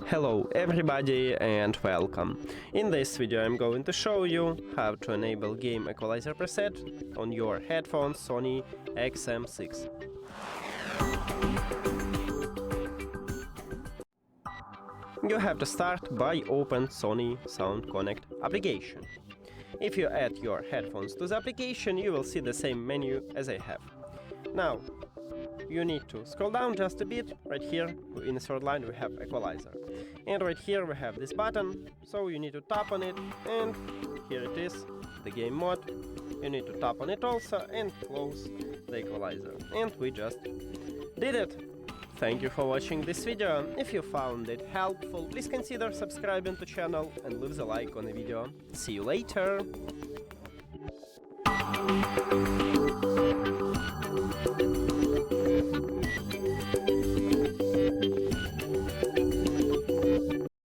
Hello everybody and welcome. In this video I'm going to show you how to enable game Equalizer preset on your headphones Sony XM6. You have to start by open Sony SoundConnect application. If you add your headphones to the application, you will see the same menu as I have. Now, you need to scroll down just a bit. Right here in the third line we have Equalizer. And right here we have this button, so you need to tap on it, and here it is, the game mode. You need to tap on it also and close the Equalizer. And we just did it! Thank you for watching this video. If you found it helpful, please consider subscribing to the channel and leave a like on the video. See you later!